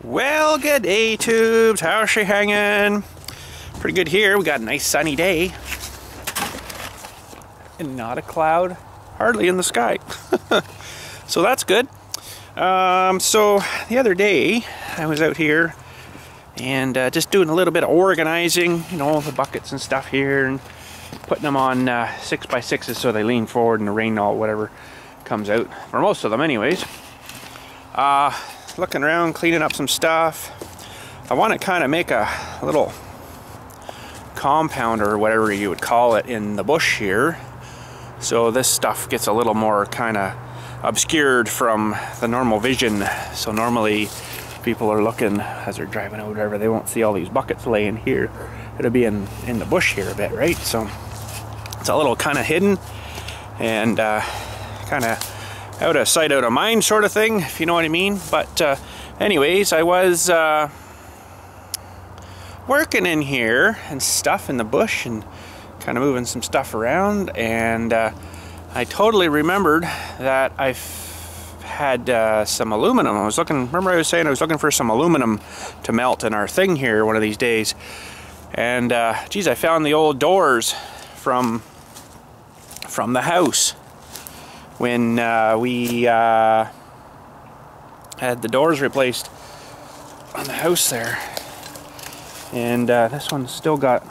Well, good day, tubes. How's she hanging? Pretty good here. We got a nice sunny day. And not a cloud hardly in the sky. So that's good. So the other day I was out here and just doing a little bit of organizing, you know, the buckets and stuff here, and putting them on 6x6s so they lean forward and the rain or whatever comes out, for most of them anyways. Looking around, cleaning up some stuff. I want to kind of make a little compound or whatever you would call it in the bush here, so this stuff gets a little more kind of obscured from the normal vision. So normally people are looking as they're driving out, whatever, they won't see all these buckets laying here. It'll be in the bush here a bit, right? So it's a little kind of hidden and kind of out of sight, out of mind sort of thing, if you know what I mean. But anyways, I was working in here and stuff in the bush and kind of moving some stuff around, and I totally remembered that I've had some aluminum. I was looking, remember I was saying I was looking for some aluminum to melt in our thing here one of these days, and geez, I found the old doors from the house when we had the doors replaced on the house there. And this one's still got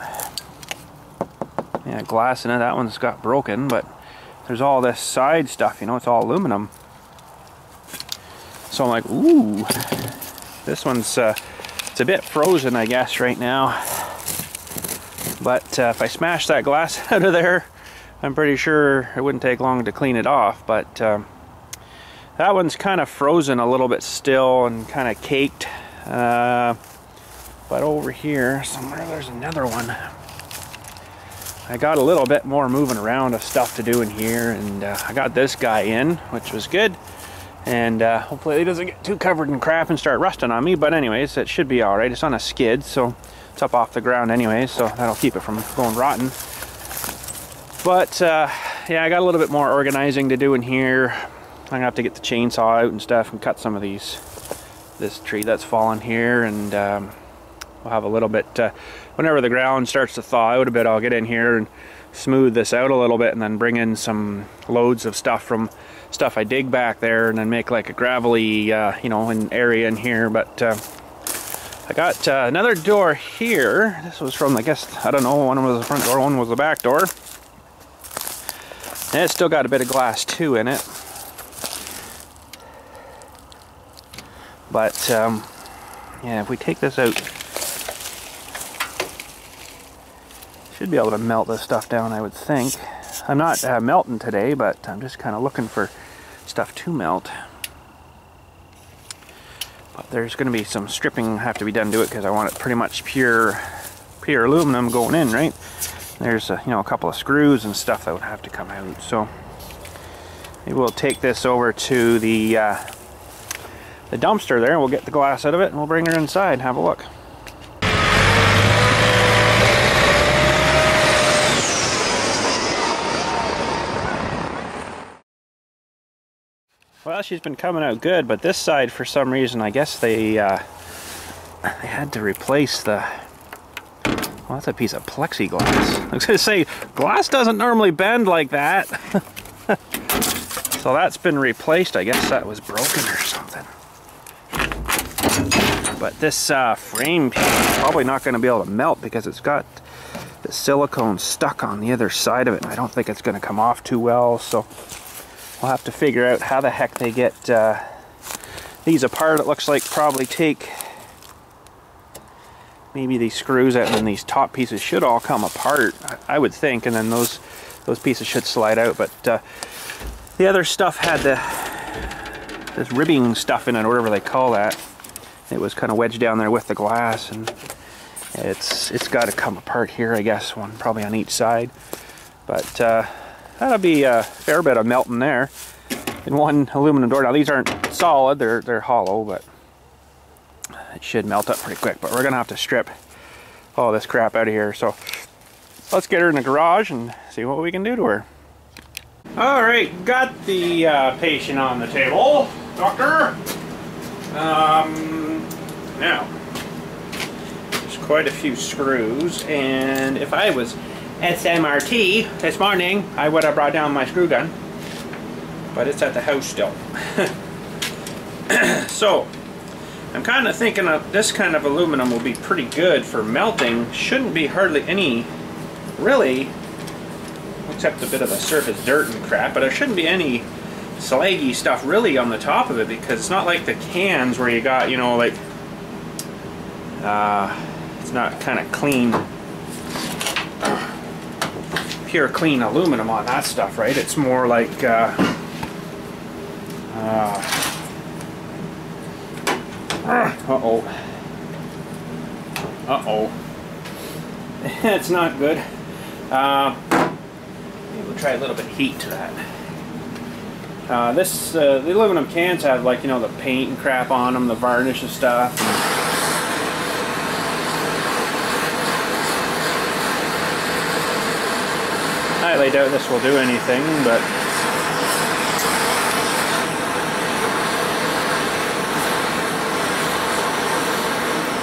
glass in it. That one's got broken, but there's all this side stuff, you know, it's all aluminum. So I'm like, ooh, this one's it's a bit frozen, I guess, right now. But if I smash that glass out of there, I'm pretty sure it wouldn't take long to clean it off. But that one's kind of frozen a little bit still and kind of caked. But over here somewhere there's another one. I got a little bit more moving around of stuff to do in here, and I got this guy in, which was good. And hopefully it doesn't get too covered in crap and start rusting on me. But anyways, it should be all right. It's on a skid, so it's up off the ground anyway, so that'll keep it from going rotten. But yeah, I got a little bit more organizing to do in here. I'm gonna have to get the chainsaw out and stuff and cut some of this tree that's fallen here, and we'll have a little bit, whenever the ground starts to thaw out a bit, I'll get in here and smooth this out a little bit, and then bring in some loads of stuff from stuff I dig back there, and then make like a gravelly, you know, an area in here. But I got another door here. This was from, I guess, I don't know, one was the front door, one was the back door. And it's still got a bit of glass too in it. But yeah, if we take this out, should be able to melt this stuff down, I would think. I'm not melting today, but I'm just kind of looking for stuff to melt. But there's going to be some stripping have to be done to it, because I want it pretty much pure aluminum going in, right? There's you know, a couple of screws and stuff that would have to come out. So maybe we'll take this over to the dumpster there, and we'll get the glass out of it, and we'll bring her inside and have a look. Well, she's been coming out good, but this side, for some reason, I guess they had to replace the... Well, that's a piece of plexiglass. I was going to say, glass doesn't normally bend like that. So that's been replaced. I guess that was broken or something. But this frame piece is probably not going to be able to melt, because it's got the silicone stuck on the other side of it. I don't think it's going to come off too well, so we'll have to figure out how the heck they get these apart. It looks like probably take maybe these screws out, and then these top pieces should all come apart, I would think, and then those pieces should slide out. But the other stuff had this ribbing stuff in it, or whatever they call that. It was kind of wedged down there with the glass, and it's got to come apart here, I guess, one probably on each side. But that'll be a fair bit of melting there in one aluminum door. Now these aren't solid, they're hollow, but it should melt up pretty quick. But we're gonna have to strip all this crap out of here, so let's get her in the garage and see what we can do to her. All right, got the patient on the table, doctor. Now, there's quite a few screws, and if I was SMRT this morning, I would have brought down my screw gun, but it's at the house still. So, I'm kind of thinking of this kind of aluminum will be pretty good for melting. Shouldn't be hardly any, really, except a bit of the surface dirt and crap, but there shouldn't be any slaggy stuff really on the top of it, because it's not like the cans where you got, you know, like, it's not kind of clean, pure clean aluminum on that stuff, right? It's more like, uh-oh. Uh-oh. It's not good. Maybe we'll try a little bit of heat to that. The aluminum cans have, like, you know, the paint and crap on them, the varnish and stuff. I highly doubt this will do anything, but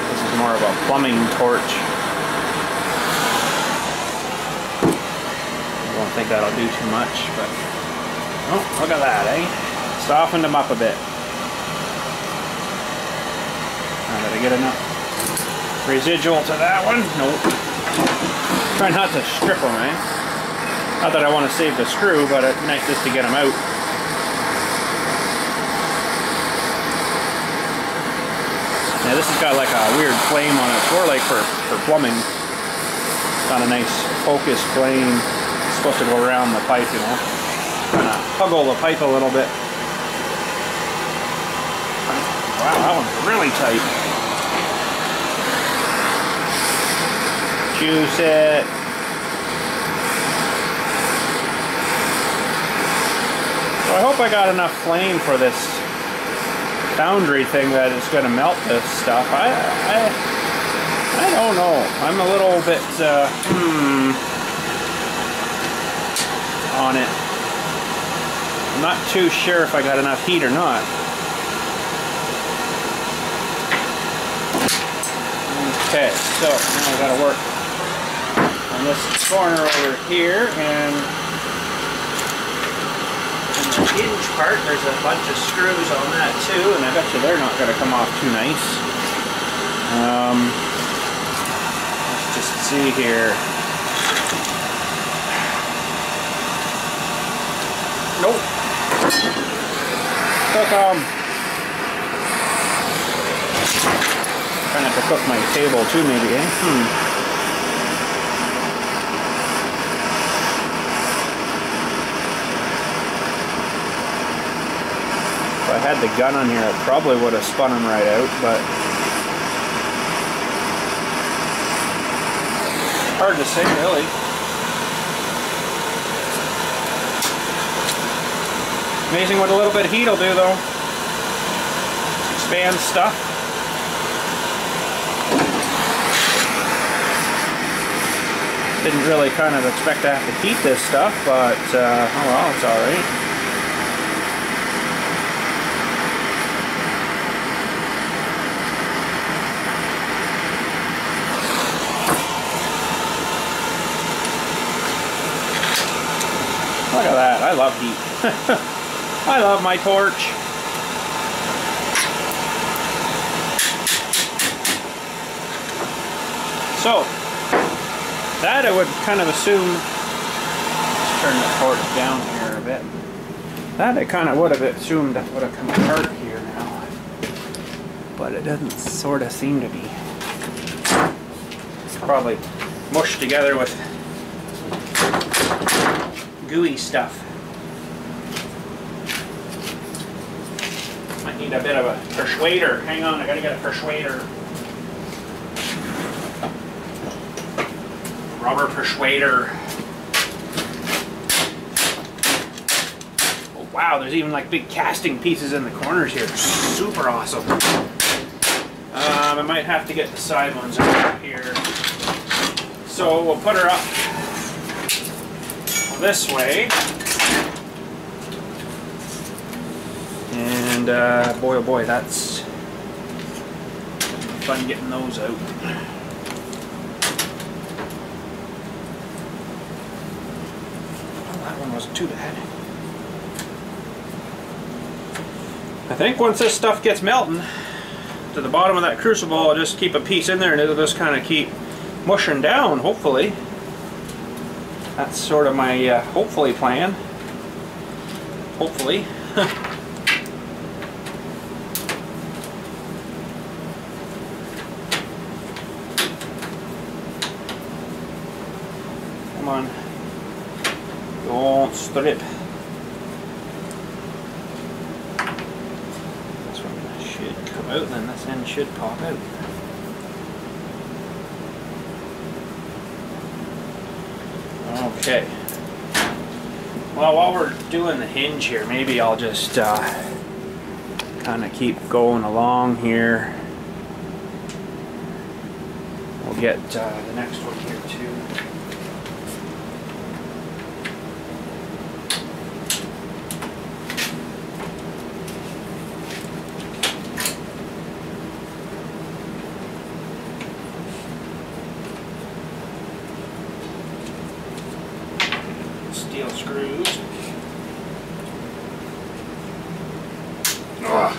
this is more of a plumbing torch. I don't think that'll do too much, but oh, look at that, eh? Softened them up a bit. Now, did I get enough residual to that one? Nope. Try not to strip them, eh? Not that I want to save the screw, but it's nice just to get them out. Now this has got like a weird flame on it. It's more like for plumbing. It's got a nice focused flame. It's supposed to go around the pipe, you know. Kind of huggle the pipe a little bit. Wow, that one's really tight. Juice it. So I hope I got enough flame for this foundry thing that is going to melt this stuff. I don't know. I'm a little bit on it. I'm not too sure if I got enough heat or not. Okay, so now I got to work on this corner over here, and the hinge part, there's a bunch of screws on that too, and I bet you they're not going to come off too nice. Let's just see here. Nope. Cook them. Trying not to cook my table too, maybe, eh? If I had the gun on here, I probably would have spun them right out, but hard to say, really. Amazing what a little bit of heat will do, though. Expand stuff. Didn't really kind of expect to have to heat this stuff, but oh well, it's alright. Look at that, I love heat. I love my torch. So, that I would kind of assume, let's turn the torch down here a bit. That I kind of would have assumed that would have come apart here now. But it doesn't sort of seem to be. It's probably mushed together with gooey stuff. Might need a bit of a persuader. Hang on, I gotta get a persuader. Rubber persuader. Oh wow, there's even like big casting pieces in the corners here. Super awesome. I might have to get the side ones over here. So we'll put her up this way, and boy oh boy, that's fun getting those out. Well, that one wasn't too bad. I think once this stuff gets melting to the bottom of that crucible, I'll just keep a piece in there and it'll just kind of keep mushing down, hopefully. That's sort of my hopefully plan. Hopefully. Come on. Don't strip. This one should come out and then this end should pop out. Okay. Well, while we're doing the hinge here, maybe I'll just kind of keep going along here. We'll get the next one here too. Steel screws. Ugh.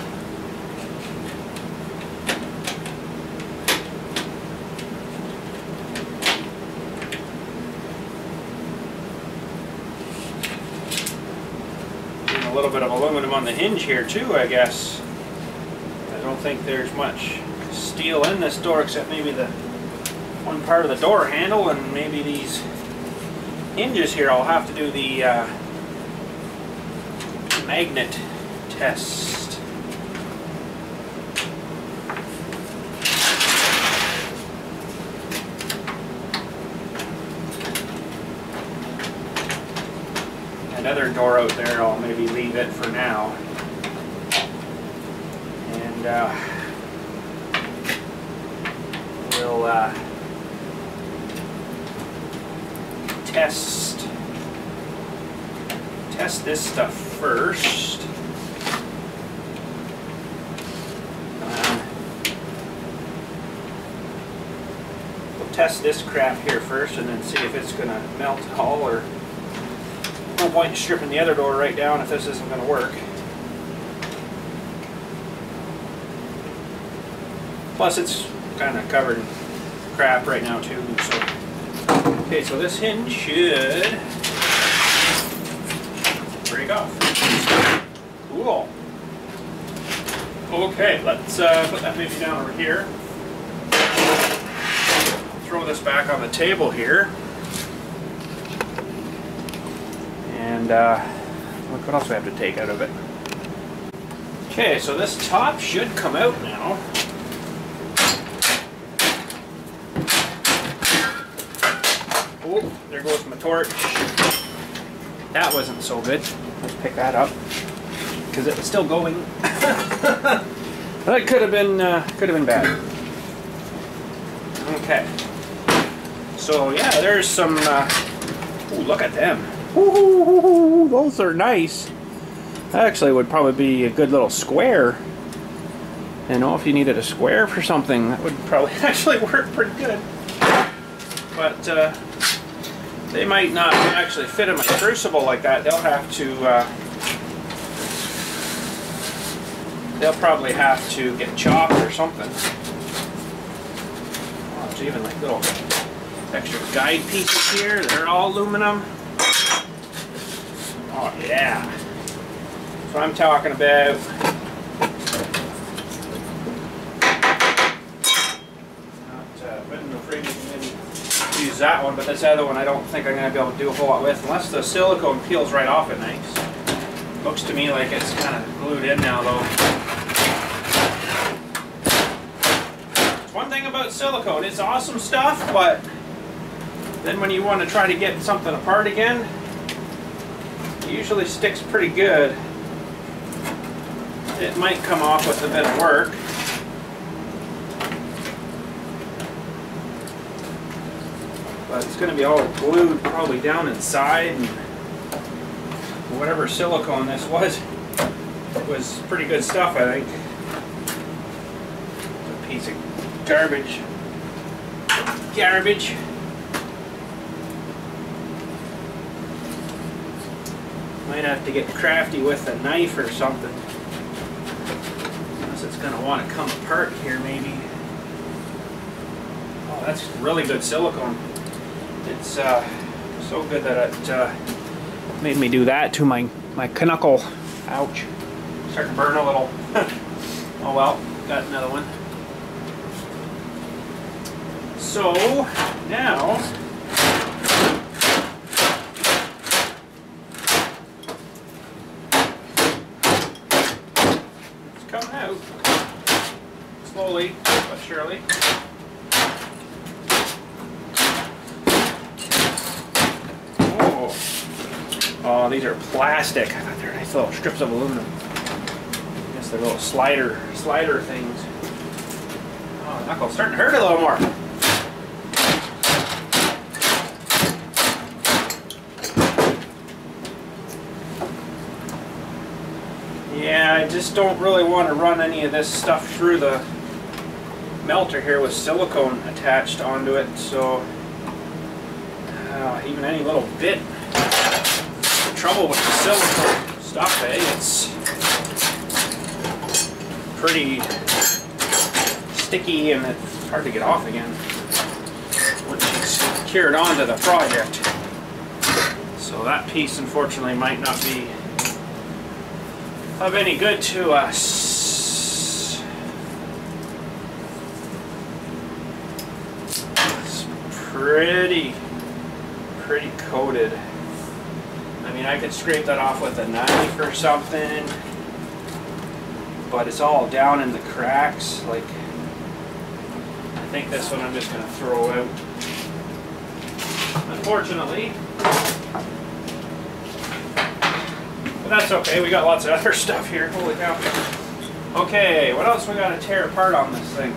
And a little bit of aluminum on the hinge here too, I guess. I don't think there's much steel in this door except maybe the one part of the door handle and maybe these hinges here. I'll have to do the magnet test. Another door out there, I'll maybe leave it for now. And we'll test this stuff first. We'll test this crap here first and then see if it's going to melt at all, or no point in stripping the other door right down if this isn't going to work. Plus it's kind of covered in crap right now too, so. Okay, so this hinge should break off. Cool. Okay, let's put that baby down over here. Throw this back on the table here. And look, what else do we have to take out of it? Okay, so this top should come out now. Oh, there goes my torch. That wasn't so good. Let's pick that up because it was still going. That could have been bad. Okay. So yeah, there's some. Ooh, look at them. Ooh, those are nice. That actually would probably be a good little square. You know, if you needed a square for something, that would probably actually work pretty good. But they might not actually fit in my crucible like that. They'll have to. They'll probably have to get chopped or something. Oh, there's even like little extra guide pieces here. They're all aluminum. Oh yeah. That's what I'm talking about. I'm afraid we can use that one, but this other one I don't think I'm going to be able to do a whole lot with, unless the silicone peels right off it nice. Looks to me like it's kind of glued in now though. It's one thing about silicone, it's awesome stuff, but then when you want to try to get something apart again, it usually sticks pretty good. It might come off with a bit of work. But it's going to be all glued probably down inside, and whatever silicone this was pretty good stuff, I think. It's a piece of garbage. Garbage. Might have to get crafty with a knife or something. Unless it's going to want to come apart here, maybe. Oh, that's really good silicone. It's so good that it made me do that to my knuckle. Ouch. Starting to burn a little. Oh well, got another one. So, now, it's coming out. Slowly, but surely. Oh, these are plastic. I thought they were nice little strips of aluminum. I guess they're little slider things. Oh, the knuckle's starting to hurt a little more. Yeah, I just don't really want to run any of this stuff through the melter here with silicone attached onto it, so even any little bit. The trouble with the silicone stuff, it's pretty sticky and it's hard to get off again once it's cured onto the project. So that piece unfortunately might not be of any good to us. It's pretty coated. I mean, I could scrape that off with a knife or something, but it's all down in the cracks. Like, I think this one I'm just going to throw out. Unfortunately. But that's okay, we got lots of other stuff here. Holy cow. Okay, what else we got to tear apart on this thing?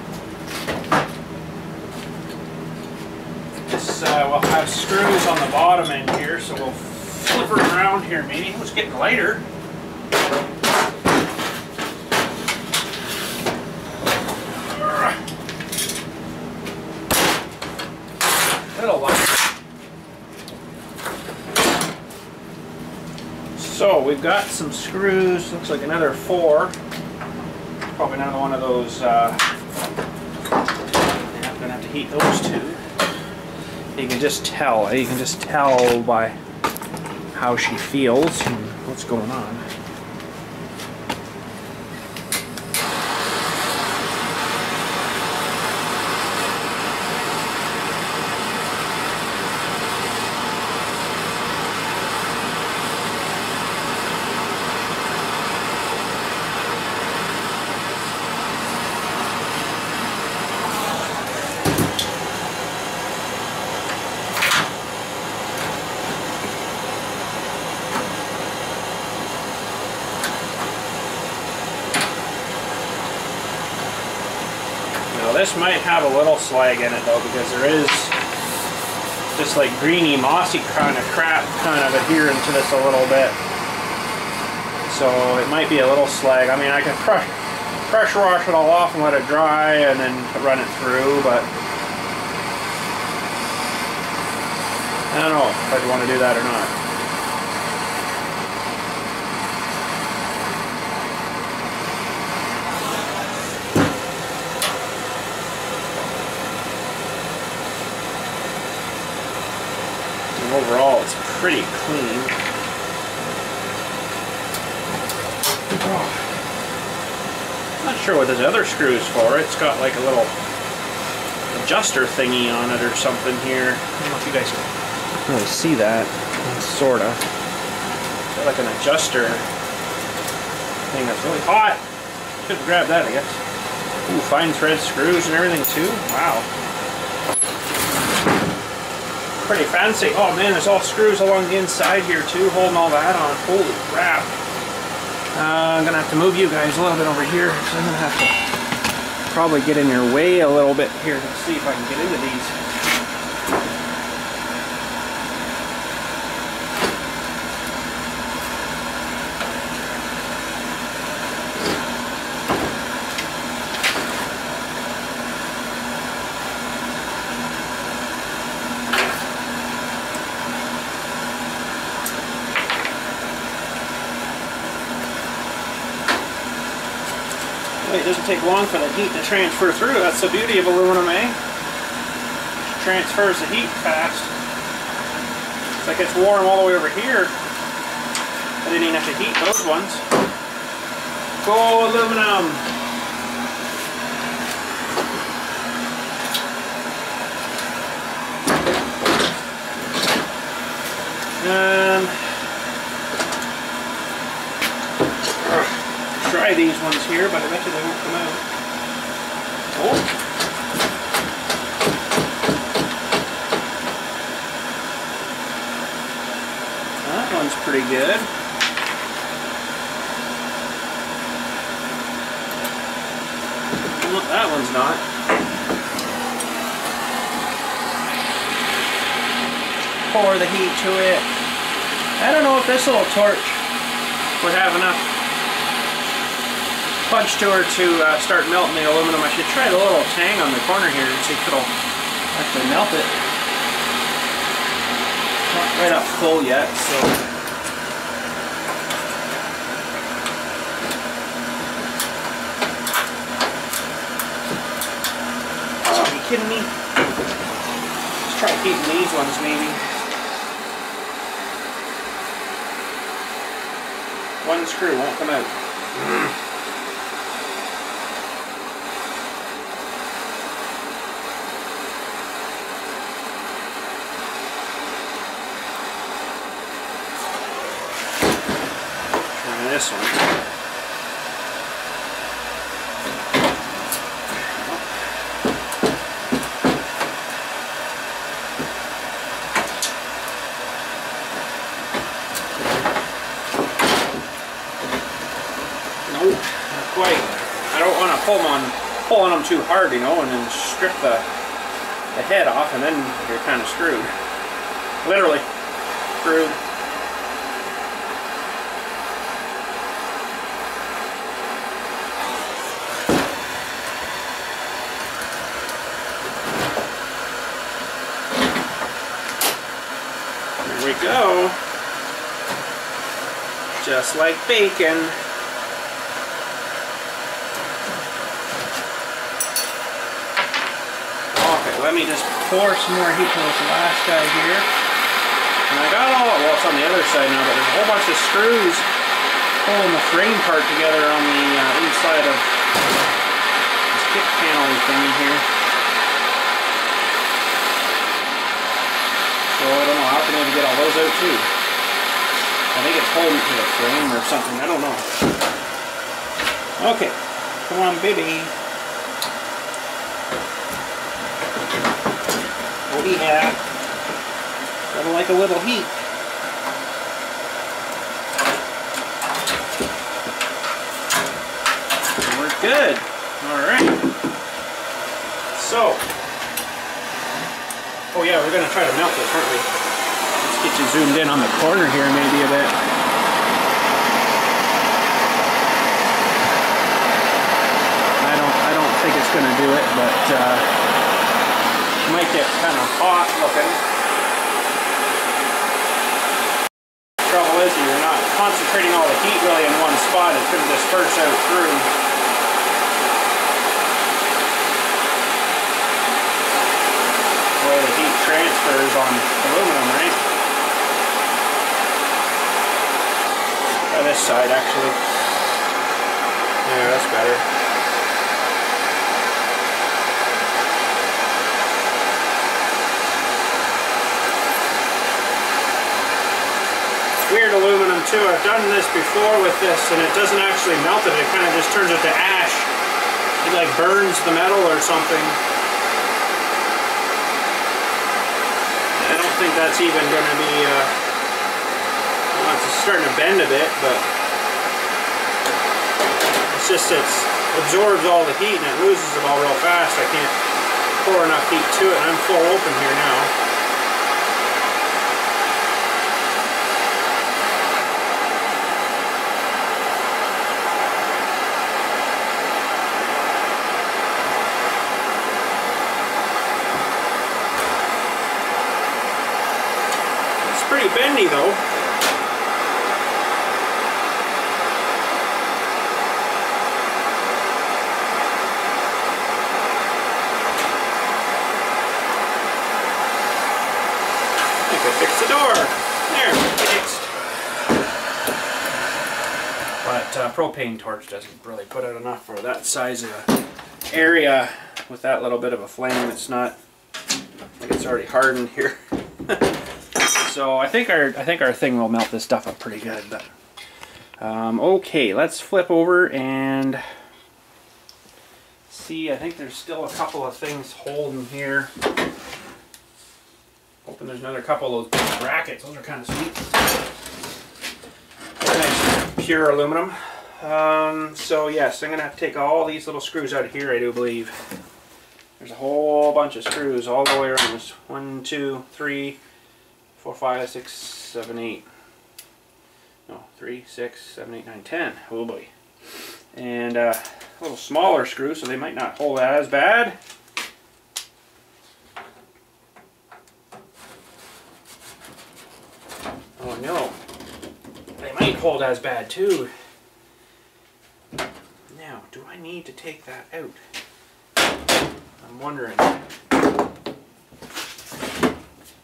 This, we'll have screws on the bottom end here, so we'll flip her around here maybe. It's getting lighter. Little lighter. So we've got some screws, looks like another 4. Probably another one of those, I'm gonna have to heat those 2. You can just tell by how she feels and what's going on. This might have a little slag in it though, because there is just like greeny, mossy kind of crap kind of adhering to this a little bit. So it might be a little slag. I mean, I can pressure wash it all off and let it dry and then run it through, but I don't know if I'd want to do that or not. Overall, it's pretty clean. Oh. Not sure what this other screw is for. It's got like a little adjuster thingy on it or something here. I don't know if you guys can really see that. Sorta. It's got like an adjuster thing that's really hot. Should have grabbed that, I guess. Ooh, fine thread screws and everything too. Wow. Pretty fancy. Oh man, there's all screws along the inside here too, holding all that on. Holy crap. I'm gonna have to move you guys a little bit over here, so I'm gonna have to probably get in your way a little bit here to see if I can get into these. way it doesn't take long for the heat to transfer through. That's the beauty of aluminum, eh? It transfers the heat fast. It's like it's warm all the way over here. I didn't even have to heat those ones. Go aluminum! Try these ones here, but I bet you they won't come out. Oh! That one's pretty good. Well, that one's not. Pour the heat to it. I don't know if this little torch would have enough punch to her to start melting the aluminum. I should try the little tang on the corner here and see if it'll actually melt it. Not right up full yet, so. Oh, are you kidding me? Let's try heating these ones maybe. One screw won't come out. Try this one. Quite. I don't want to pull on them too hard, you know, and then strip the head off, and then you're kind of screwed. Literally screwed. There we go. Just like bacon. Let me just pour some more heat to this last guy here. And I got all, well, it's on the other side now, but there's a whole bunch of screws pulling the frame part together on the inside of this kick panel thingy here. So I don't know, I'll be able to get all those out too. I think it's holding to the frame or something, I don't know. Okay, come on baby. Yeah, gotta like a little heat. We're good. All right. So, oh yeah, we're gonna try to melt this, aren't we? Let's get you zoomed in on the corner here, maybe a bit. I don't think it's gonna do it, but. Might get kind of hot looking. The trouble is you're not concentrating all the heat really in one spot. It's going to disperse out through. The way the heat transfers on aluminum, right? Try this side actually. Yeah, that's better. Weird aluminum too. I've done this before with this and it doesn't actually melt it. It kind of just turns it to ash. It like burns the metal or something. I don't think that's even going to be, well, it's starting to bend a bit, but it's just, it absorbs all the heat and it loses it all real fast. I can't pour enough heat to it and I'm full open here now. Pretty bendy though. propane torch doesn't really put out enough for that size of a area with that little bit of a flame. It's not like it's already hardened here. So I think our thing will melt this stuff up pretty good. But okay, let's flip over and see. I think there's still a couple of things holding here. Hoping there's another couple of those brackets. Those are kind of sweet. Nice pure aluminum. So yes, I'm gonna have to take all these little screws out of here. I do believe there's a whole bunch of screws all the way around this. 1, 2, 3, 4, 5, 6, 7, 8. No, 3, 6, 7, 8, 9, 10. Oh boy. And a little smaller screw, so they might not hold as bad. Oh no. They might hold as bad too. Now, do I need to take that out? I'm wondering.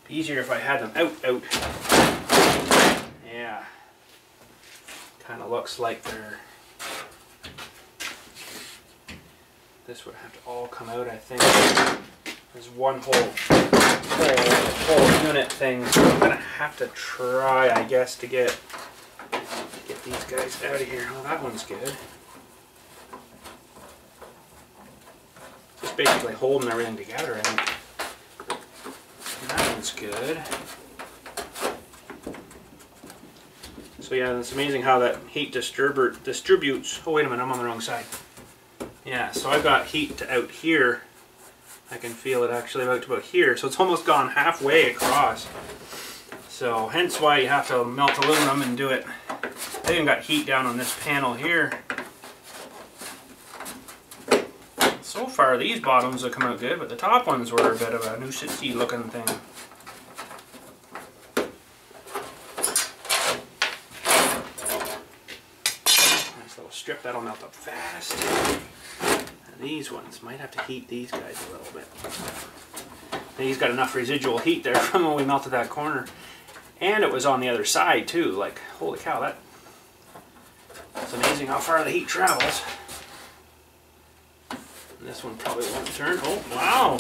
Easier if I had them out. Yeah. Kind of looks like they're... This would have to all come out, I think. There's one whole unit thing, so I'm gonna have to try, I guess, to get these guys out of here. Oh, that one's good. Just basically holding everything together, I think. That one's good. So yeah, it's amazing how that heat distributes. Oh wait a minute, I'm on the wrong side. Yeah, so I've got heat to out here. I can feel it actually about to about here. So it's almost gone halfway across. So hence why you have to melt aluminum and do it. I even got heat down on this panel here. So far these bottoms have come out good, but the top ones were a bit of a nuisance-y looking thing. Nice little strip, that'll melt up fast. And these ones, might have to heat these guys a little bit. These got enough residual heat there from when we melted that corner. And it was on the other side too, like, holy cow, that's amazing how far the heat travels. This one probably won't turn. Oh, wow!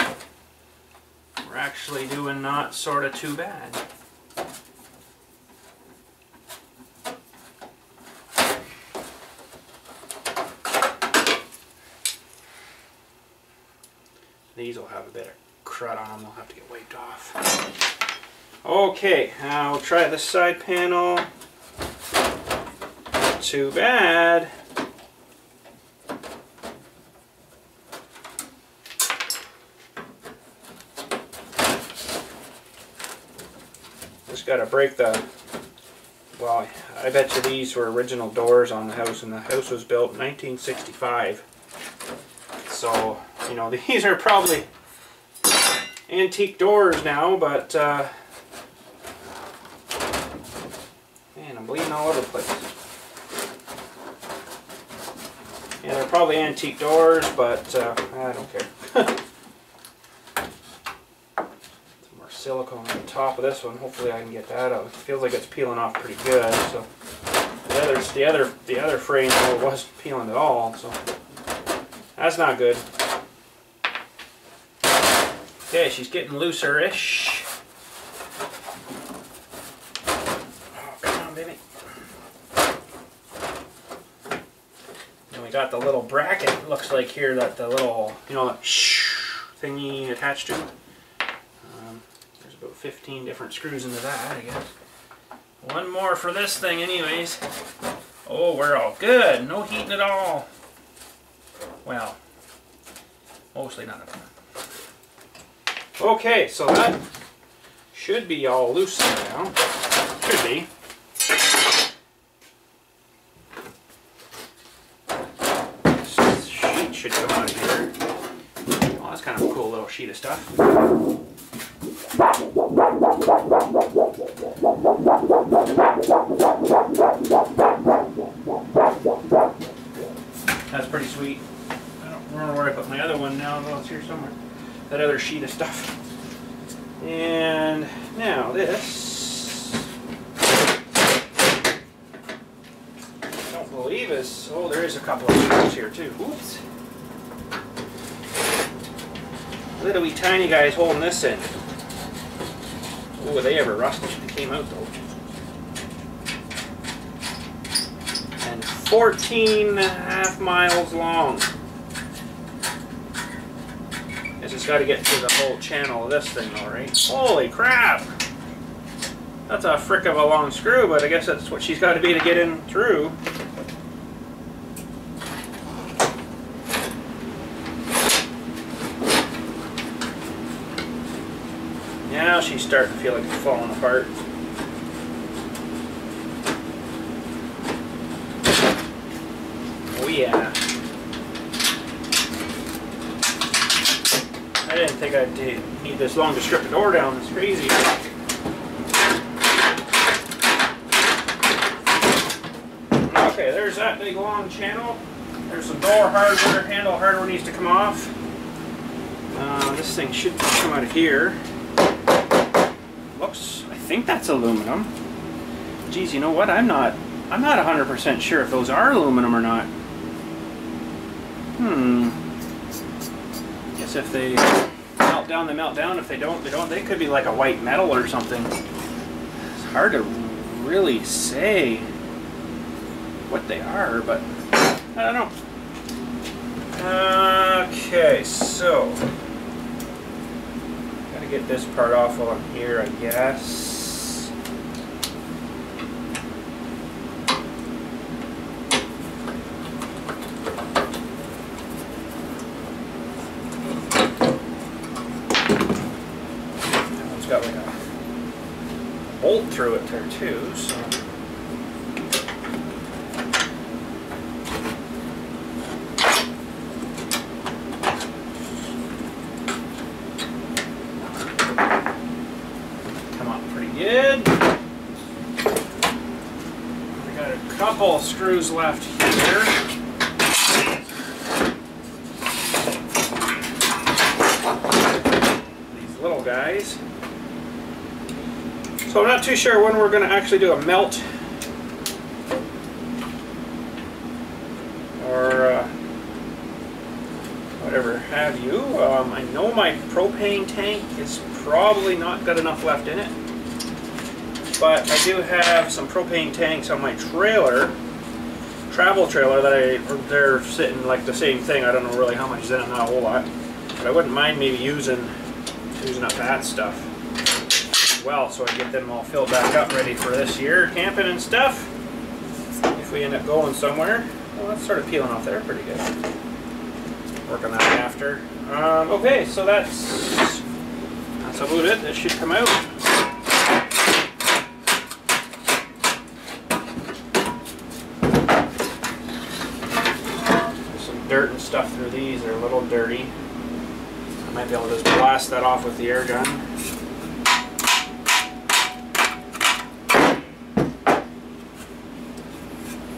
We're actually doing not sort of too bad. These will have a bit of crud on them. They'll have to get wiped off. Okay, now we'll try this side panel. Not too bad. Just got to break the, well, I bet you these were original doors on the house, and the house was built in 1965. So, you know, these are probably antique doors now, but, man, I'm bleeding all over the place. Yeah, they're probably antique doors, but I don't care. Silicone on the top of this one. Hopefully I can get that out. It feels like it's peeling off pretty good. So the other frame wasn't peeling at all. So that's not good. Okay, she's getting looser-ish. Oh, come on, baby. And we got the little bracket. It looks like here that the little, you know, that thingy attached to it. 15 different screws into that, I guess. One more for this thing anyways. Oh, we're all good. No heating at all. Well, mostly none of them. Okay, so that should be all loose now. Should be. This sheet should come out of here. Well, that's kind of a cool little sheet of stuff. That's pretty sweet. I don't remember where I put my other one now, though it's here somewhere. That other sheet of stuff. And now this. I don't believe is, oh, there is a couple of screws here too. Oops. Little wee tiny guys holding this in. Oh, were they ever rusted? They came out though. And 14.5 miles long. Guess it's got to get through the whole channel of this thing though, right? Holy crap! That's a frick of a long screw, but I guess that's what she's got to be to get in through. Now she's starting to feel like it's falling apart. Oh yeah. I didn't think I'd need this long to strip the door down. It's crazy. Okay, there's that big long channel. There's some door hardware, handle hardware needs to come off. This thing should come out of here. Looks, I think that's aluminum. Geez, you know what? I'm not 100% sure if those are aluminum or not. Guess if they melt down, they melt down. If they don't, they don't. They could be like a white metal or something. It's hard to really say what they are, but I don't know. Okay, so gotta get this part off while I'm here, I guess. It's got like a bolt through it there too, so. Good. We got a couple screws left here. These little guys. So I'm not too sure when we're going to actually do a melt or whatever have you. I know my propane tank is probably not got enough left in it. But I do have some propane tanks on my trailer, travel trailer, that they're sitting like the same thing. I don't know really how much is in it, not a whole lot. But I wouldn't mind maybe using up that stuff as well, so I get them all filled back up, ready for this year, camping and stuff. If we end up going somewhere. Well, that's sort of peeling off there pretty good. Work on that after. Okay, so that's about it. This should come out. Dirt and stuff through these. They're a little dirty. I might be able to just blast that off with the air gun.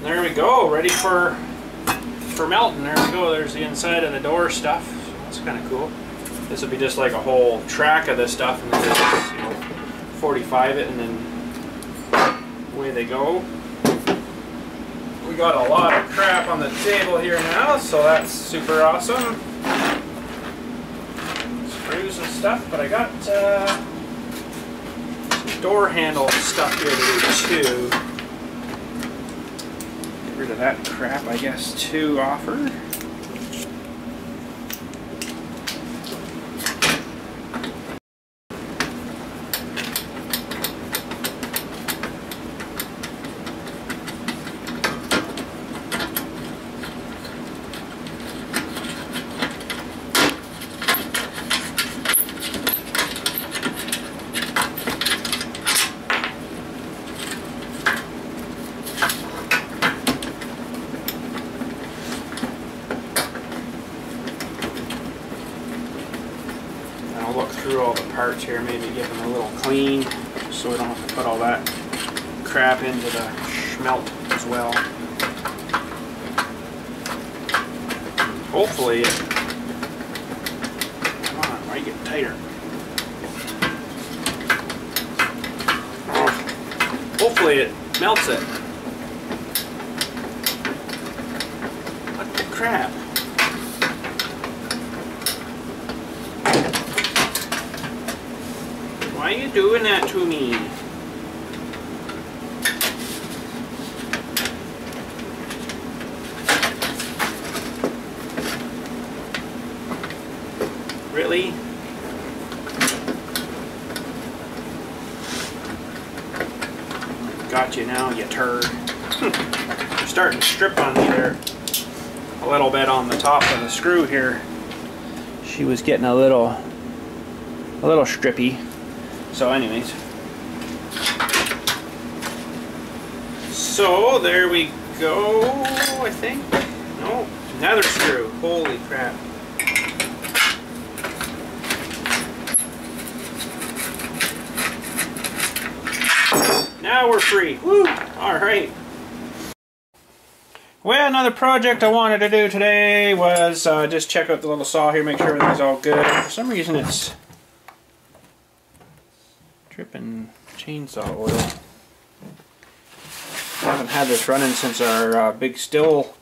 There we go, ready for melting. There we go. There's the inside of the door stuff. So that's kind of cool. This would be just like a whole track of this stuff, and then just, 45 it, and then away they go. We got a lot of crap on the table here now, so that's super awesome. Screws and stuff, but I got some door handle stuff here to do too. Get rid of that crap, I guess, too, offered. Through all the parts here, maybe give them a little clean so we don't have to put all that crap into the smelt as well. Hopefully it, come on, why get tighter? Hopefully it melts it. crap. Why are you doing that to me? Really? Got you now, you turd. You're starting to strip on me there a little bit on the top of the screw here. She was getting a little strippy. So anyways. So there we go, I think. No, another screw. Holy crap. Now we're free. Woo! Alright. Well, another project I wanted to do today was just check out the little saw here, make sure everything's all good. For some reason it's dripping chainsaw oil. I haven't had this running since our big still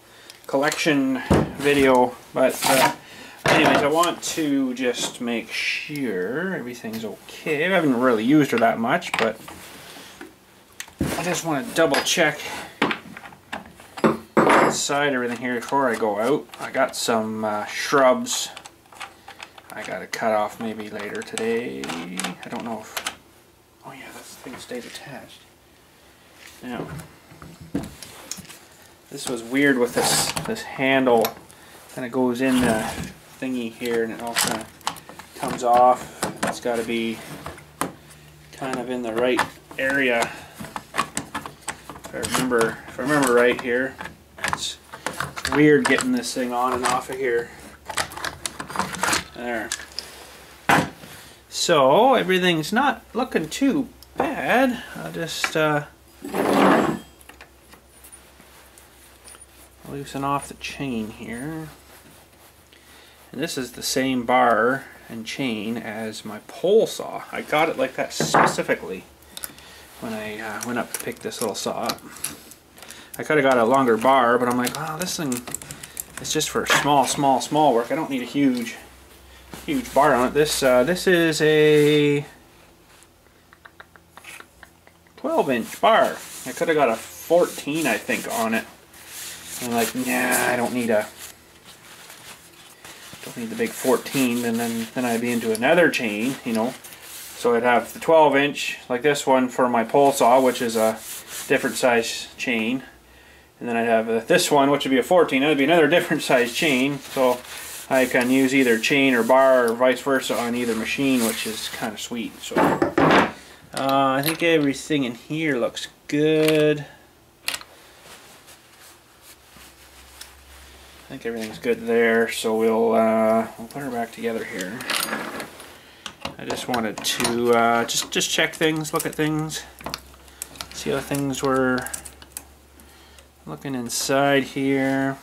collection video, but anyways, I want to just make sure everything's okay. I haven't really used her that much, but I just want to double check inside everything here before I go out. I got some shrubs I gotta cut off maybe later today. I don't know if... Oh yeah, that thing stayed attached. Now, this was weird with this handle. Kind of goes in the thingy here and it all kind of comes off. It's got to be kind of in the right area. If I remember right here. It's weird getting this thing on and off of here. There. So everything's not looking too bad. I'll just loosen off the chain here. And this is the same bar and chain as my pole saw. I got it like that specifically when I went up to pick this little saw up. I could have got a longer bar, but I'm like, wow, this thing is just for small work. I don't need a huge bar on it. This is a 12-inch bar. I could have got a 14, I think, on it. And I'm like, nah, I don't need the big 14, and then I'd be into another chain, you know. So I'd have the 12-inch, like this one, for my pole saw, which is a different size chain. And then I'd have this one, which would be a 14. That would be another different size chain. So I can use either chain or bar or vice versa on either machine, which is kind of sweet. So I think everything in here looks good. I think everything's good there. So we'll put her back together here. I just wanted to just check things, look at things, see how things were looking inside here,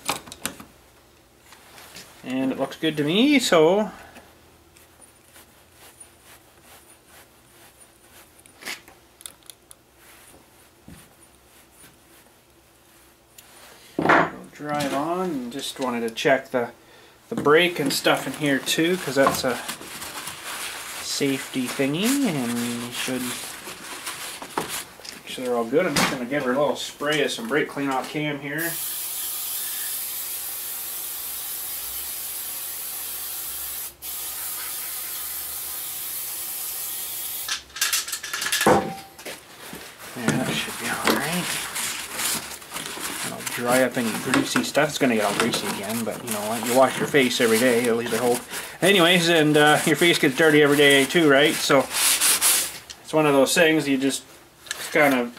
and it looks good to me. So we'll drive on, and just wanted to check the brake and stuff in here too, because that's a safety thingy, and you should make sure they're all good. I'm just going to give her a little spray of some brake clean off cam here. Yeah, that should be alright. That'll dry up any greasy stuff. It's going to get all greasy again, but you know what? You wash your face every day, at least I hope. Anyways, and your face gets dirty every day too, right? So it's one of those things, you just kind of,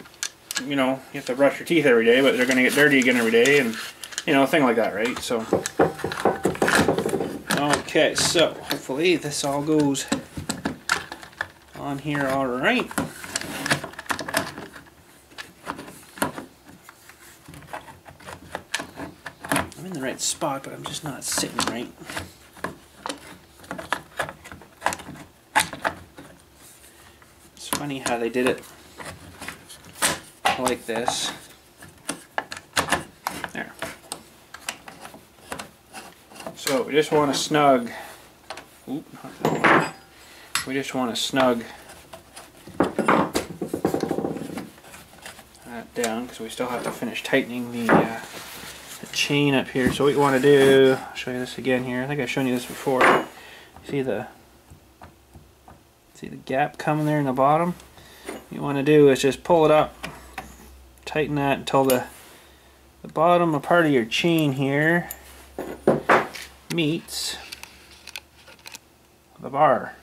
you know, you have to brush your teeth every day, but they're going to get dirty again every day, and you know, a thing like that, right? So okay, so hopefully this all goes on here all right. I'm in the right spot, but I'm just not sitting right. It's funny how they did it like this. There. So we just want to snug. Oop, not that one. We just want to snug that down because we still have to finish tightening the chain up here. So what you want to do, I'll show you this again here. I think I've shown you this before. See the gap coming there in the bottom? What you want to do is just pull it up, tighten that until the bottom of part of your chain here meets the bar.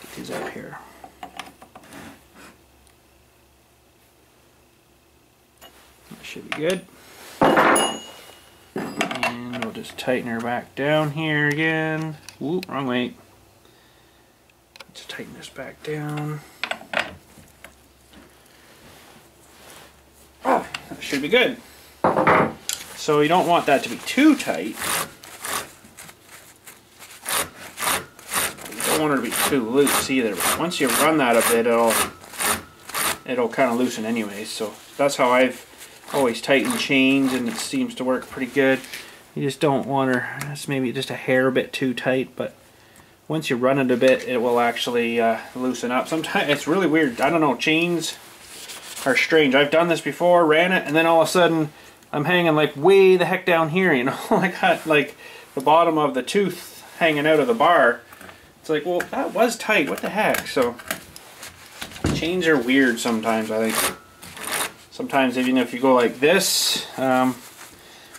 Let's get these up here. That should be good. And we'll just tighten her back down here again. Whoop, wrong way. Let's tighten this back down. Oh, that should be good. So you don't want that to be too tight. You don't want her to be too loose either. But once you run that a bit, it'll kind of loosen anyway. So that's how I've always tightened chains, and it seems to work pretty good. You just don't want her, it's maybe just a hair bit too tight, but once you run it a bit, it will actually loosen up. Sometimes it's really weird. I don't know, chains are strange. I've done this before, ran it, and then all of a sudden I'm hanging like way the heck down here, you know. I got like the bottom of the tooth hanging out of the bar. It's like, well, that was tight, what the heck? So chains are weird sometimes, I think. Sometimes even if you go like this, move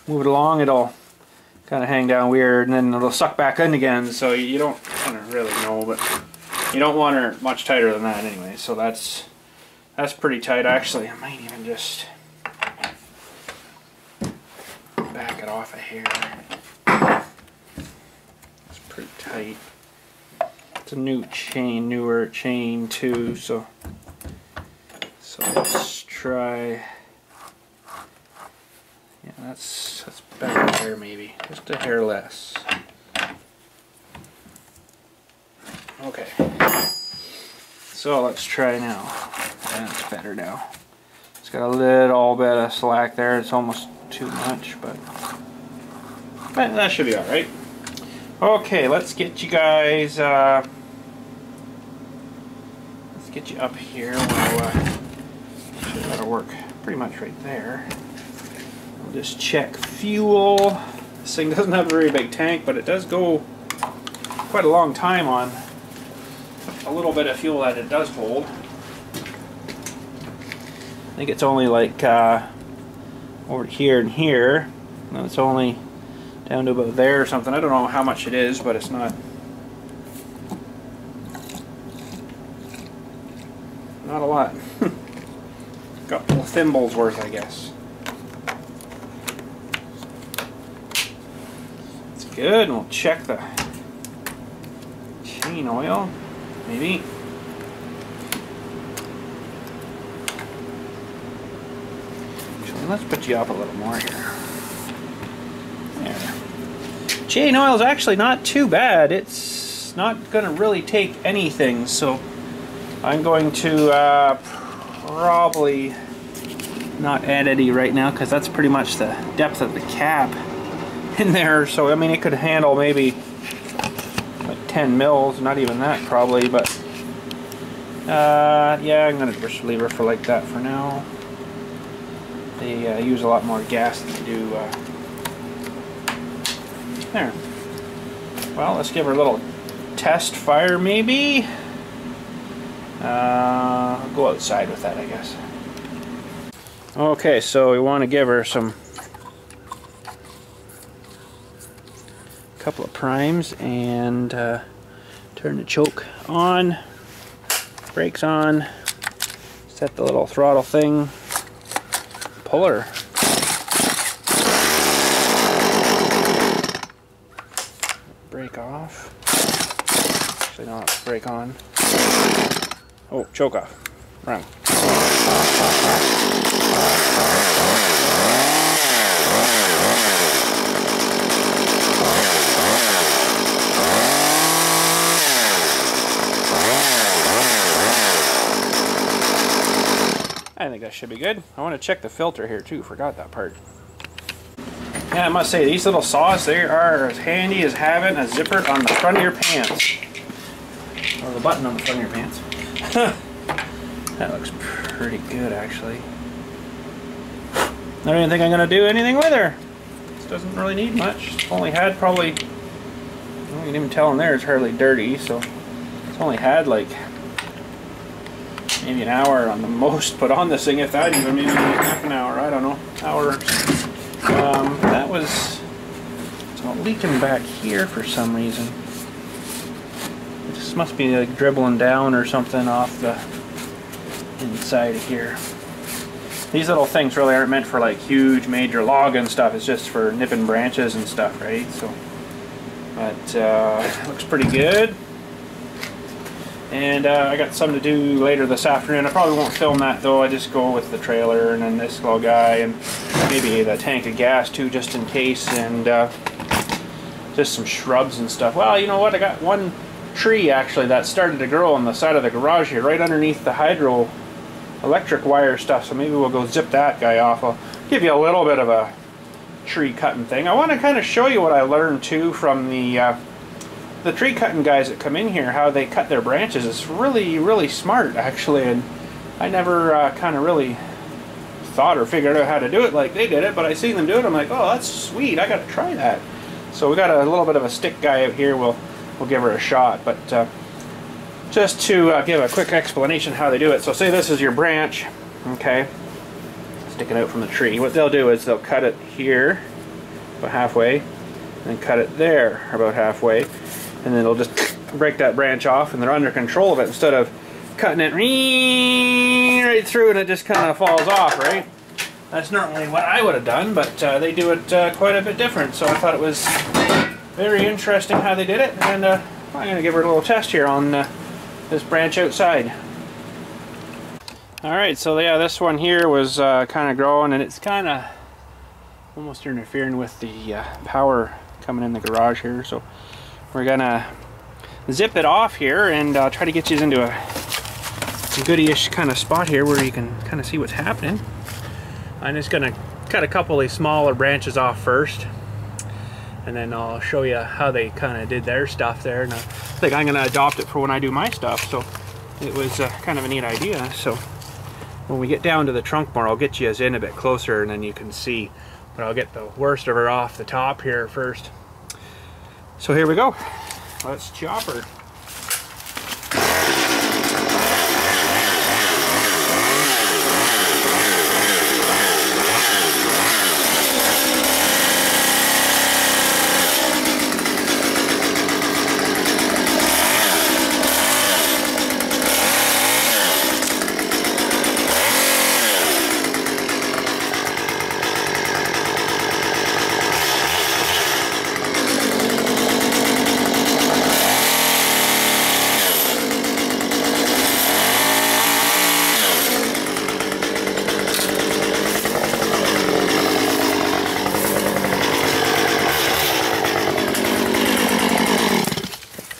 it along, it'll kind of hang down weird, and then it'll suck back in again. So you don't really know, but you don't want her much tighter than that anyway. So that's pretty tight. Actually, I might even just back it off of here. It's pretty tight. It's a newer chain too. So let's try. Yeah, that's better there maybe. Just a hair less. Okay. So let's try now. That's better now. It's got a little bit of slack there. It's almost too much, but that should be alright. Okay, let's get you guys let's get you up here. Actually, that'll work pretty much right there. We'll just check fuel. This thing doesn't have a very big tank, but it does go quite a long time on a little bit of fuel that it does hold. I think it's only like over here and here. No, it's only down to about there or something. I don't know how much it is, but it's not a lot. Got a couple thimbles worth, I guess. It's good, and we'll check the chain oil, maybe. Actually, let's put you up a little more here. There. Chain oil is actually not too bad. It's not going to really take anything, so I'm going to probably not add any right now, because that's pretty much the depth of the cap in there. So I mean, it could handle maybe like 10 mils, not even that probably, but yeah, I'm gonna just leave her for like that for now. They use a lot more gas than they do there. Well, let's give her a little test fire maybe. I'll go outside with that, I guess. Okay, so we want to give her some couple of primes and turn the choke on, brakes on, set the little throttle thing, pull her. Brake off. Actually, no, brake on. Oh, choke off. Wrong. I think that should be good. I want to check the filter here too. Forgot that part. Yeah, I must say, these little saws, they are as handy as having a zipper on the front of your pants. Or the button on the front of your pants. That looks pretty good, actually. I don't even think I'm going to do anything with her. This doesn't really need much. It's only had probably, you can even tell in there it's hardly dirty, so it's only had like maybe an hour on the most put on this thing, if that even, maybe half an hour, I don't know, hour. That was, it's not leaking back here for some reason. It just must be like dribbling down or something off the inside of here. These little things really aren't meant for like huge major logging stuff. It's just for nipping branches and stuff, right? So, but it looks pretty good. And I got something to do later this afternoon. I probably won't film that though. I just go with the trailer and then this little guy and maybe the tank of gas too, just in case, and just some shrubs and stuff. Well, you know what? I got one tree actually that started to grow on the side of the garage here, right underneath the hydro electric wire stuff, so maybe we'll go zip that guy off. I'll give you a little bit of a tree cutting thing. I want to kind of show you what I learned too from the tree cutting guys that come in here, how they cut their branches. It's really smart actually, and I never kind of really thought or figured out how to do it like they did it, but I seen them do it. I'm like, oh, that's sweet, I gotta try that. So we got a little bit of a stick guy out here. We'll give her a shot, but just to give a quick explanation how they do it. So say this is your branch, okay, sticking out from the tree. What they'll do is they'll cut it here about halfway, and cut it there about halfway, and then they'll just break that branch off, and they're under control of it instead of cutting it right through and it just kind of falls off, right? That's normally what I would have done, but they do it quite a bit different. So I thought it was very interesting how they did it, and I'm going to give her a little test here on this branch outside. Alright, so yeah, this one here was kind of growing, and it's kind of almost interfering with the power coming in the garage here, so we're gonna zip it off here and try to get you into a goodyish kind of spot here where you can kind of see what's happening. I'm just gonna cut a couple of these smaller branches off first, and then I'll show you how they kind of did their stuff there, and I think I'm gonna adopt it for when I do my stuff. So it was kind of a neat idea. So when we get down to the trunk more, I'll get you in a bit closer and then you can see, but I'll get the worst of her off the top here first. So here we go, let's chop her.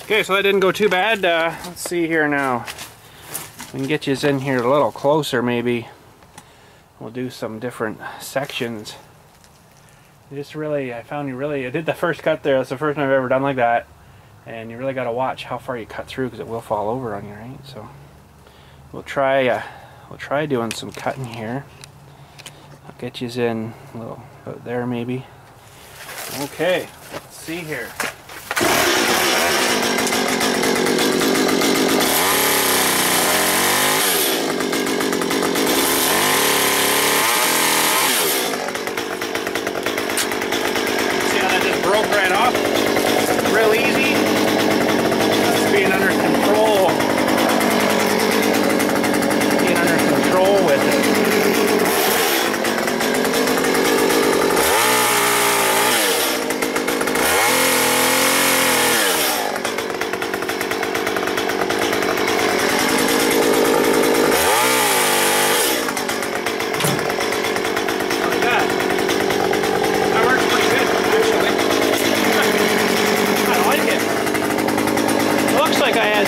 Okay, so that didn't go too bad. Let's see here now. We can get you in here a little closer maybe. We'll do some different sections. I found I did the first cut there. That's the first time I've ever done like that. And you really got to watch how far you cut through because it will fall over on you, right? So we'll try doing some cutting here. I'll get you in a little about there maybe. Okay, let's see here. Broke right off, real easy. That's being under control. Being under control with it.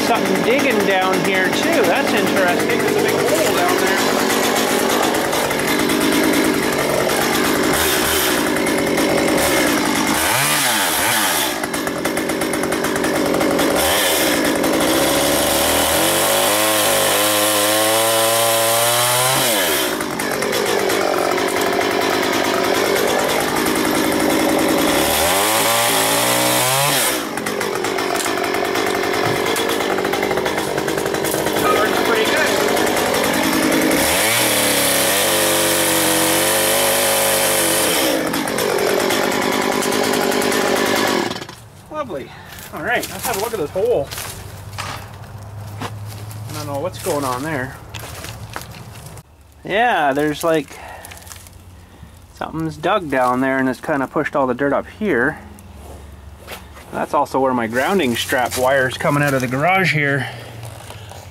Something digging down here too. That's interesting. There's a big hole down there. this hole. I don't know what's going on there. Yeah, there's like something's dug down there and it's kind of pushed all the dirt up here. That's also where my grounding strap wire is coming out of the garage here.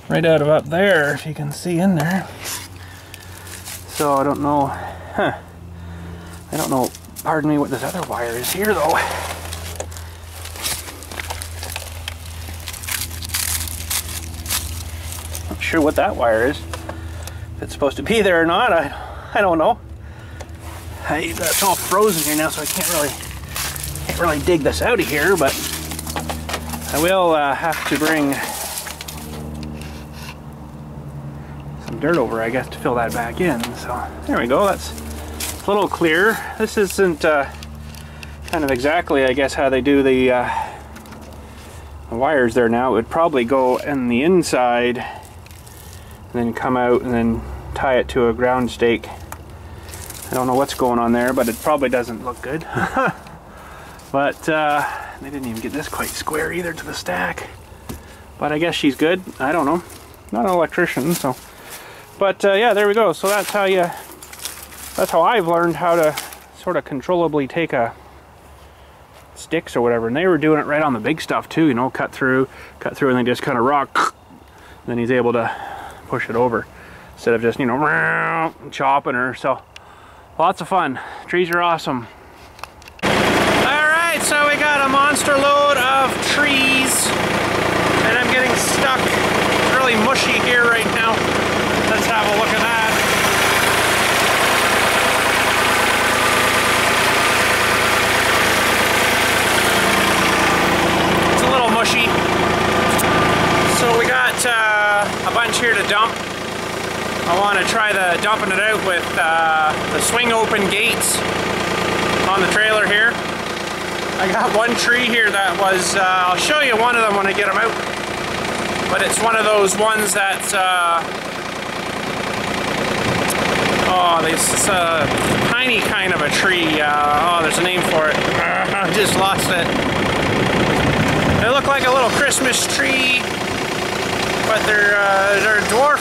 Right out of up there, if you can see in there. So I don't know, I don't know, pardon me, what this other wire is here though. Not sure what that wire is. If it's supposed to be there or not, I don't know. It's all frozen here now, so I can't really dig this out of here, but I will have to bring some dirt over, I guess, to fill that back in. So there we go, that's a little clearer. This isn't kind of exactly, I guess, how they do the wires there now. It would probably go in the inside and then come out and then tie it to a ground stake. I don't know what's going on there, but it probably doesn't look good. But they didn't even get this quite square either to the stack. But I guess she's good. I don't know. Not an electrician, so. But yeah, there we go. So that's how I've learned how to sort of controllably take sticks or whatever. And they were doing it right on the big stuff too, you know, cut through, and then just kind of rock. Then he's able to push it over instead of just, you know, chopping her. So lots of fun. Trees are awesome. Alright, so we got a monster load of trees and I'm getting stuck. It's really mushy here right now. Let's have a look at that. It's a little mushy. So we got a bunch here to dump. I want to try dumping it out with the swing open gates on the trailer here. I got one tree here that was, I'll show you one of them when I get them out. But it's one of those ones that's, this tiny kind of a tree. There's a name for it. I just lost it. They look like a little Christmas tree, but they're dwarf.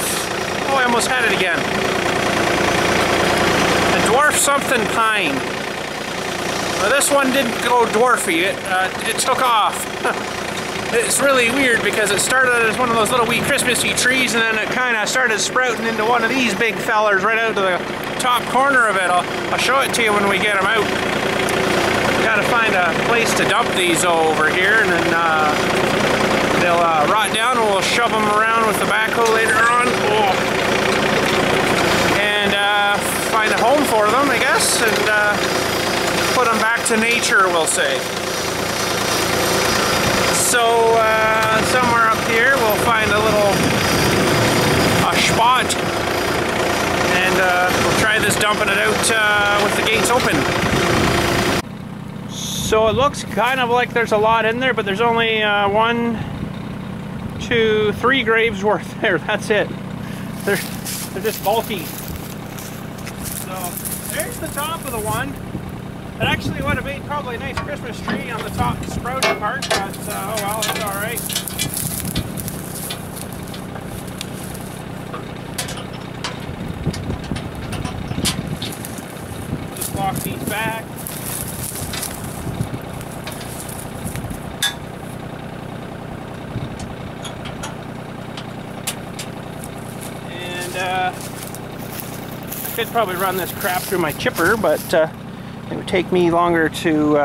Oh, I almost had it again. A dwarf something pine. Well, this one didn't go dwarfy. It took off. It's really weird because it started as one of those little wee Christmassy trees and then it kind of started sprouting into one of these big fellers right out to the top corner of it. I'll show it to you when we get them out. Got to find a place to dump these over here and then they'll rot down and we'll shove them around with the backhoe later on. Oh. And find a home for them, I guess, and put them back to nature, we'll say. So somewhere up here we'll find a little spot and we'll try this dumping it out with the gates open. So it looks kind of like there's a lot in there, but there's only 1, 2, 3 graves worth there. That's it. They're just bulky. So there's the top of the one. It actually would have made probably a nice Christmas tree on the top sprouting part, but oh well, it's alright. Just lock these back. And I could probably run this crap through my chipper, but it would take me longer to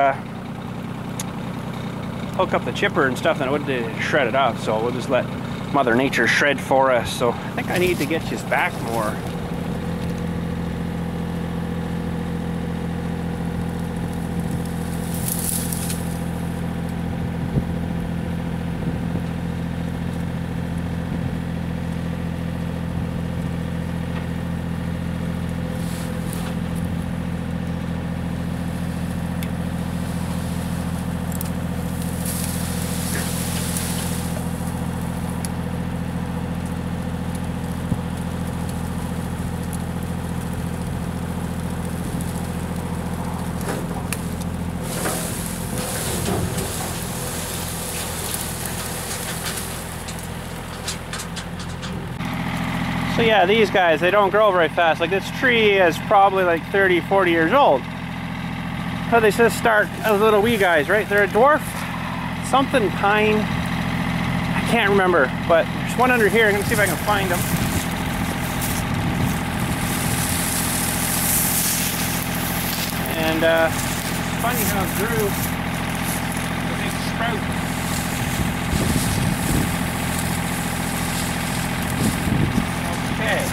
hook up the chipper and stuff than it would to shred it up, so we'll just let Mother Nature shred for us. So I think I need to get this back more. So yeah, these guys, they don't grow very fast. Like this tree is probably like 30, 40 years old. But they just start as little wee guys, right? They're a dwarf, something pine. I can't remember, but there's one under here. I'm gonna see if I can find them. And it's funny how it grew a big sprout. Okay.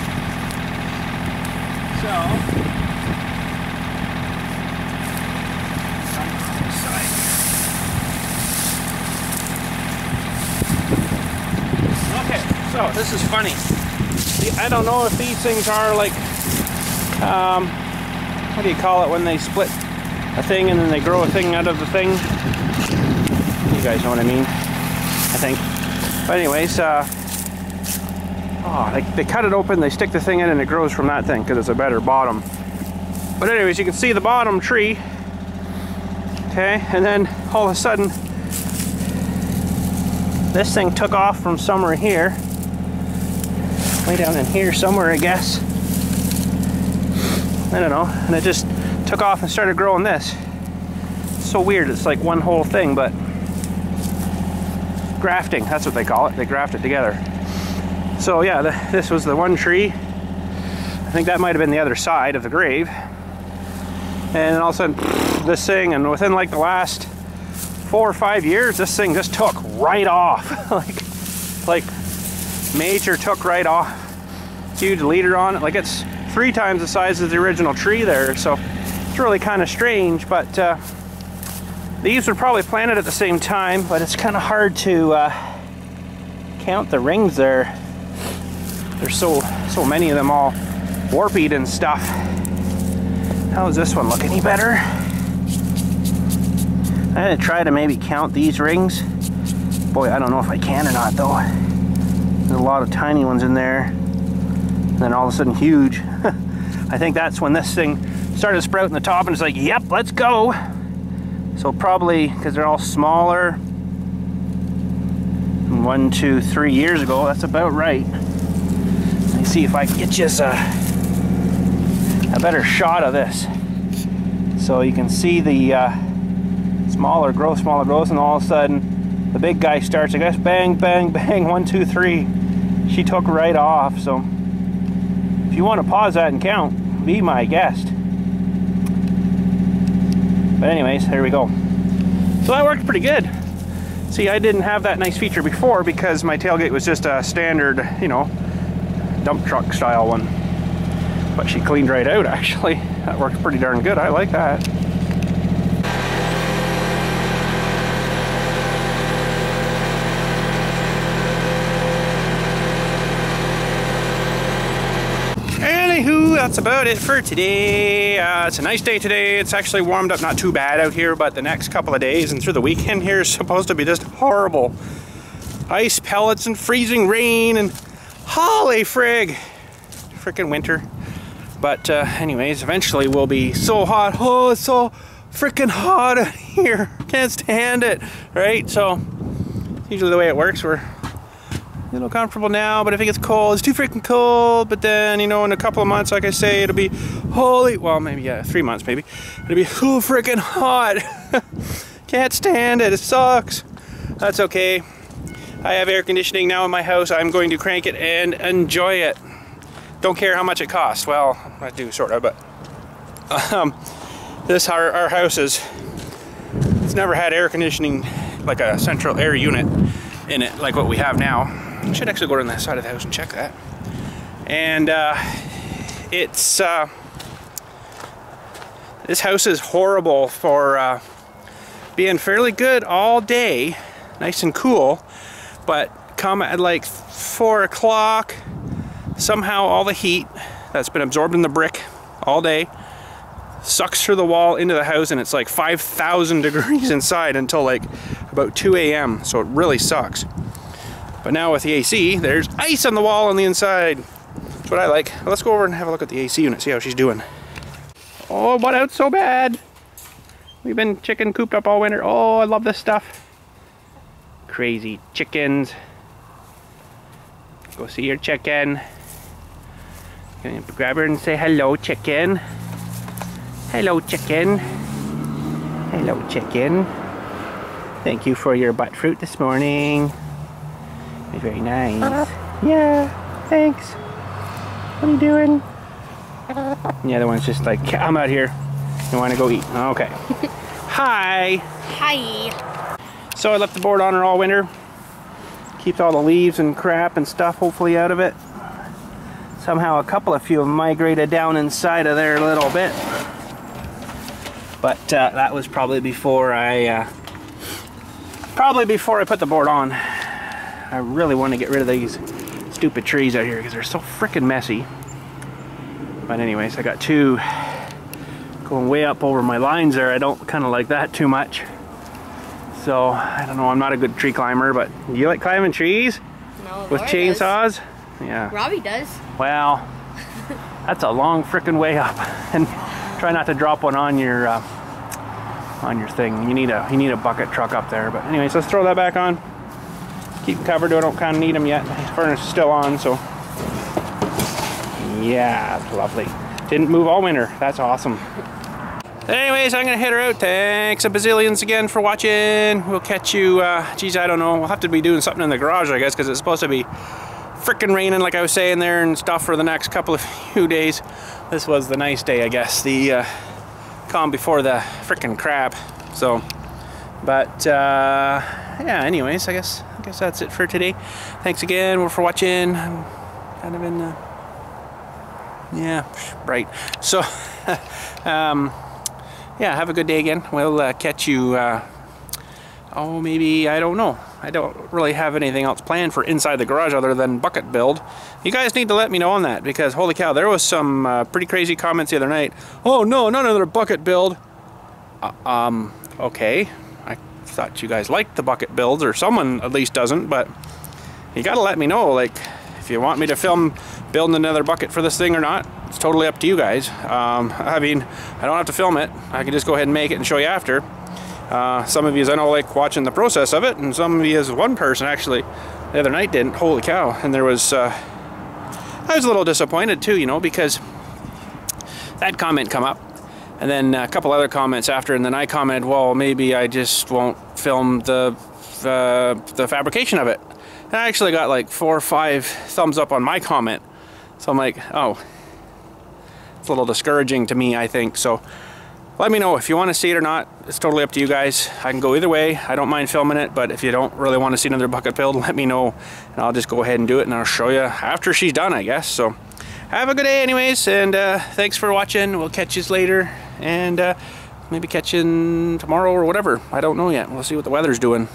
So okay, so this is funny. See, I don't know if these things are like what do you call it when they split a thing and then they grow a thing out of the thing? You guys know what I mean, I think. But anyways, they cut it open, they stick the thing in, and it grows from that thing because it's a better bottom. But anyways, you can see the bottom tree. Okay, and then all of a sudden, this thing took off from somewhere here. Way down in here somewhere, I guess. I don't know, and it just took off and started growing this. It's so weird, it's like one whole thing, but grafting, that's what they call it. They graft it together. So yeah, this was the one tree. I think that might have been the other side of the grave. And then all of a sudden, this thing, and within like the last 4 or 5 years, this thing just took right off. like major took right off. Huge leader on it. Like it's 3 times the size of the original tree there. So it's really kind of strange, but these were probably planted at the same time, but it's kind of hard to count the rings there. There's so many of them all warped and stuff. How does this one look? Any better? I'm gonna try to maybe count these rings. Boy, I don't know if I can or not though. There's a lot of tiny ones in there. And then all of a sudden huge. I think that's when this thing started sprouting the top and it's like, yep, let's go. So probably, because they're all smaller, 1, 2, 3 years ago, that's about right. Let me see if I can get you a better shot of this. So you can see the smaller growth, and all of a sudden the big guy starts, I guess, bang, bang, bang, 1, 2, 3. She took right off. So if you want to pause that and count, be my guest. But anyways, there we go. So that worked pretty good. See, I didn't have that nice feature before because my tailgate was just a standard, you know, dump truck style one. But she cleaned right out, actually. That worked pretty darn good. I like that. Anywho, that's about it for today. It's a nice day today. It's actually warmed up not too bad out here, but the next couple of days and through the weekend here is supposed to be just horrible. Ice pellets and freezing rain and holy frig. Frickin' winter. But anyways, eventually we'll be so hot. Oh, it's so frickin' hot out here. Can't stand it, right? So, usually the way it works, we're a little comfortable now, but if it gets cold, it's too freaking cold. But then, you know, in a couple of months, like I say, it'll be holy, well, maybe, yeah, 3 months maybe. It'll be so freaking hot. Can't stand it. It sucks. That's okay. I have air conditioning now in my house. I'm going to crank it and enjoy it. Don't care how much it costs. Well, I do sort of, but this our house it's never had air conditioning, like a central air unit in it, like what we have now. I should actually go to the side of the house and check that. And it's this house is horrible for being fairly good all day, nice and cool, but come at like 4 o'clock, somehow all the heat that's been absorbed in the brick all day sucks through the wall into the house, and it's like 5,000 degrees inside until like about 2 a.m. So it really sucks. But now with the AC, there's ice on the wall on the inside. That's what I like. Well, let's go over and have a look at the AC unit, see how she's doing. Oh, what out so bad? We've been chicken cooped up all winter. Oh, I love this stuff. Crazy chickens. Go see your chicken. Gonna grab her and say hello, chicken. Hello, chicken. Hello, chicken. Thank you for your butt fruit this morning. It's very nice. Yeah, thanks. What are you doing? And the other one's just like, I'm out here. You want to go eat? Okay. Hi. Hi. So I left the board on her all winter. Keeps all the leaves and crap and stuff hopefully out of it. Somehow a few migrated down inside of there a little bit. But that was probably before I put the board on. I really want to get rid of these stupid trees out here because they're so freaking messy. But anyways, I got two going way up over my lines there. I don't kind of like that too much. So I don't know, I'm not a good tree climber, but do you like climbing trees? No, with Laura chainsaws? Does. Yeah. Robbie does. Well, that's a long freaking way up. And try not to drop one on your thing. You need a bucket truck up there. But anyways, let's throw that back on. Keep them covered. I don't kind of need them yet. The furnace is still on, so yeah, it's lovely. Didn't move all winter. That's awesome. Anyways, I'm gonna head her out. Thanks a bazillions again for watching. We'll catch you. Geez, I don't know. We'll have to be doing something in the garage, I guess, because it's supposed to be freaking raining, like I was saying there, and stuff for the next few days. This was the nice day, I guess. The calm before the freaking crap. So, but yeah. Anyways, I guess that's it for today. Thanks again for watching. I'm kind of in the right. So, yeah. Have a good day again. We'll catch you. Oh, maybe, I don't know. I don't really have anything else planned for inside the garage other than bucket build. You guys need to let me know on that because holy cow, there was some pretty crazy comments the other night. Oh no, not another bucket build. Okay. I thought you guys liked the bucket builds, or someone at least doesn't, but you gotta let me know, like, if you want me to film building another bucket for this thing or not. It's totally up to you guys. I mean, I don't have to film it. I can just go ahead and make it and show you after. Some of you, I know, like watching the process of it, and some of you, as one person actually the other night didn't. Holy cow. And there was I was a little disappointed too, you know, because that comment come up and then a couple other comments after, and then I commented, well, maybe I just won't film the fabrication of it. And I actually got like 4 or 5 thumbs up on my comment, so I'm like, oh, it's a little discouraging to me, I think. So let me know if you want to see it or not. It's totally up to you guys. I can go either way. I don't mind filming it, but if you don't really want to see another bucket build, let me know, and I'll just go ahead and do it, and I'll show you after she's done, I guess. So have a good day anyways, and thanks for watching. We'll catch you later, and maybe catch you tomorrow or whatever. I don't know yet. We'll see what the weather's doing.